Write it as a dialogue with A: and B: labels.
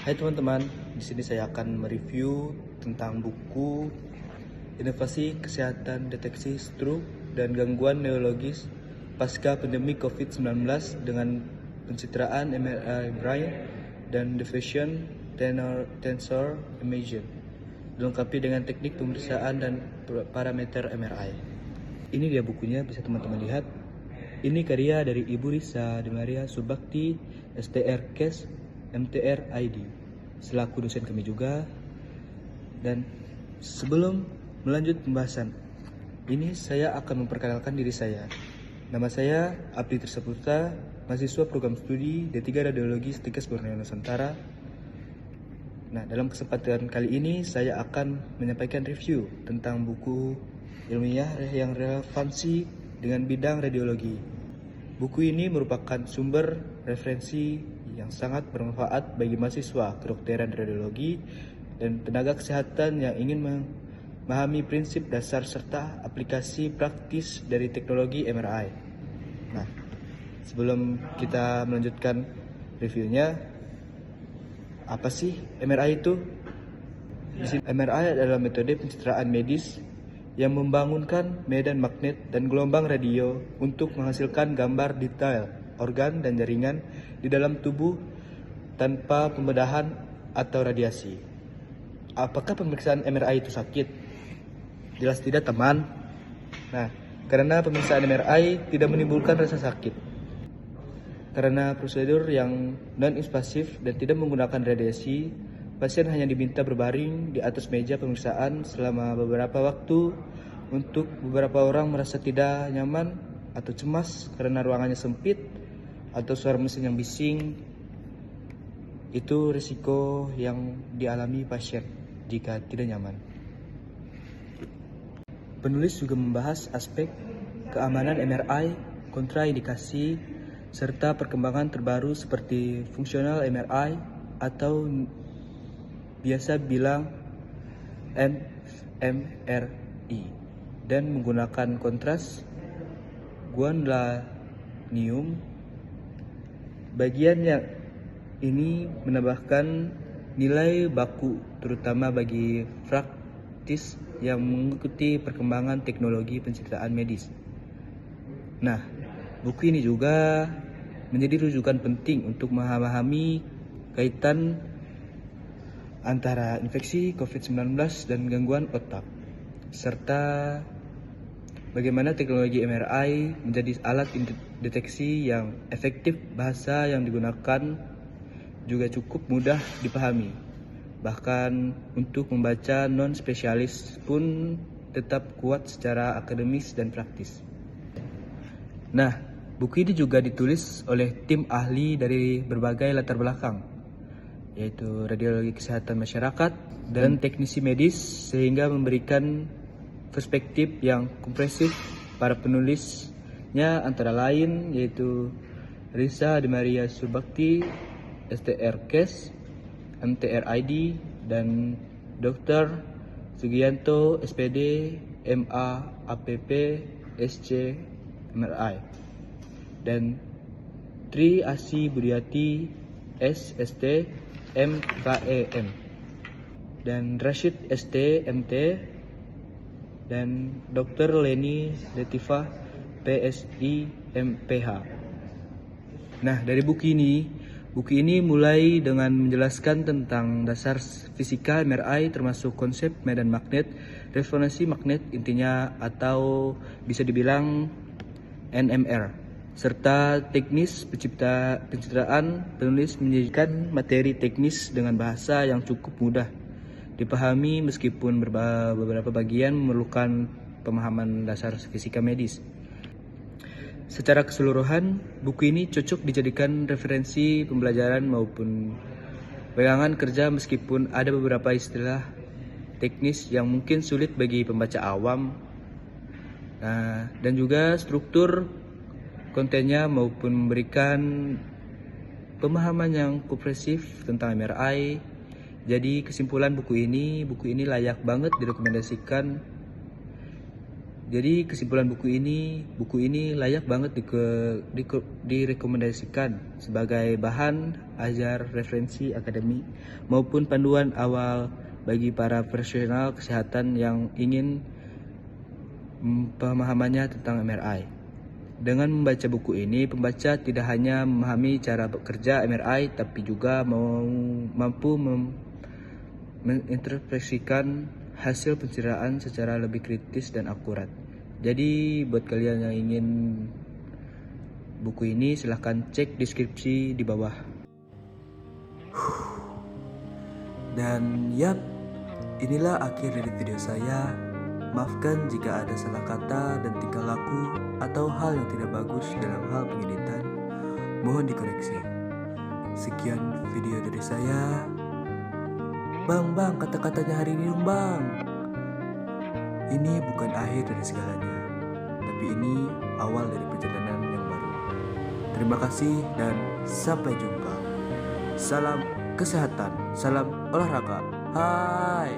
A: Hai teman-teman, di sini saya akan mereview tentang buku Inovasi Kesehatan Deteksi Stroke dan Gangguan Neurologis Pasca Pandemi COVID-19 dengan pencitraan MRI Brain dan Diffusion Tensor Imaging, dilengkapi dengan teknik pemeriksaan dan parameter MRI. Ini dia bukunya, bisa teman-teman lihat. Ini karya dari Ibu Risa Demaria Subakti, STR Kes, MTR ID, selaku dosen kami juga. Dan sebelum melanjut pembahasan ini, saya akan memperkenalkan diri saya. Nama saya Abdi Trisaputra, mahasiswa program studi D3 Radiologi Stikes Borneo Nusantara. Nah, dalam kesempatan kali ini saya akan menyampaikan review tentang buku ilmiah yang relevansi dengan bidang radiologi. Buku ini merupakan sumber referensi yang sangat bermanfaat bagi mahasiswa kedokteran radiologi dan tenaga kesehatan yang ingin memahami prinsip dasar serta aplikasi praktis dari teknologi MRI. Nah, sebelum kita melanjutkan reviewnya, apa sih MRI itu? MRI adalah metode pencitraan medis yang membangunkan medan magnet dan gelombang radio untuk menghasilkan gambar detail organ dan jaringan di dalam tubuh tanpa pembedahan atau radiasi. Apakah pemeriksaan MRI itu sakit? Jelas tidak, teman. Nah, karena pemeriksaan MRI tidak menimbulkan rasa sakit. Karena prosedur yang non-invasif dan tidak menggunakan radiasi, pasien hanya diminta berbaring di atas meja pemeriksaan selama beberapa waktu. Untuk beberapa orang merasa tidak nyaman atau cemas karena ruangannya sempit atau suara mesin yang bising. Itu risiko yang dialami pasien jika tidak nyaman. Penulis juga membahas aspek keamanan MRI, kontraindikasi, serta perkembangan terbaru seperti fungsional MRI atau biasa bilang fMRI, dan menggunakan kontras guanlanium. Bagian yang ini menambahkan nilai baku terutama bagi praktis yang mengikuti perkembangan teknologi pencitraan medis. Nah, buku ini juga menjadi rujukan penting untuk memahami kaitan antara infeksi COVID-19 dan gangguan otak, serta bagaimana teknologi MRI menjadi alat deteksi yang efektif. Bahasa yang digunakan juga cukup mudah dipahami. Bahkan untuk membaca non-spesialis pun tetap kuat secara akademis dan praktis. Nah, buku ini juga ditulis oleh tim ahli dari berbagai latar belakang, yaitu radiologi kesehatan masyarakat dan teknisi medis, sehingga memberikan perspektif yang komprehensif. Para penulisnya antara lain yaitu Risa Demaria Subakti, STR Kes, MTR ID, dan Dr. Sugianto, SPD, MA, APP, SC, MRI, dan Tri Asi Budiati, SST, MKEM, dan Rashid ST, MT, dan Dr. Leni Latifah, PSI, MPH. Nah, dari buku ini mulai dengan menjelaskan tentang dasar fisika MRI, termasuk konsep medan magnet, resonansi magnet intinya atau bisa dibilang NMR, serta teknis pencitraan. Penulis menyajikan materi teknis dengan bahasa yang cukup mudah dipahami, meskipun beberapa bagian memerlukan pemahaman dasar fisika medis. Secara keseluruhan, buku ini cocok dijadikan referensi pembelajaran maupun pegangan kerja, meskipun ada beberapa istilah teknis yang mungkin sulit bagi pembaca awam. Dan juga struktur kontennya maupun memberikan pemahaman yang komprehensif tentang MRI. Jadi kesimpulan buku ini layak banget direkomendasikan Jadi kesimpulan buku ini layak banget direkomendasikan sebagai bahan ajar referensi akademik maupun panduan awal bagi para profesional kesehatan yang ingin pemahamannya tentang MRI. Dengan membaca buku ini, pembaca tidak hanya memahami cara bekerja MRI, tapi juga mampu menginterpretasikan hasil pencerahan secara lebih kritis dan akurat. Jadi buat kalian yang ingin buku ini, silahkan cek deskripsi di bawah. Dan yap, inilah akhir dari video saya. Maafkan jika ada salah kata dan tingkah laku atau hal yang tidak bagus dalam hal pengeditan. Mohon dikoreksi. Sekian video dari saya. Bang, kata-katanya hari ini dong, Bang. Ini bukan akhir dari segalanya, tapi ini awal dari perjalanan yang baru. Terima kasih dan sampai jumpa. Salam kesehatan, salam olahraga. Hai.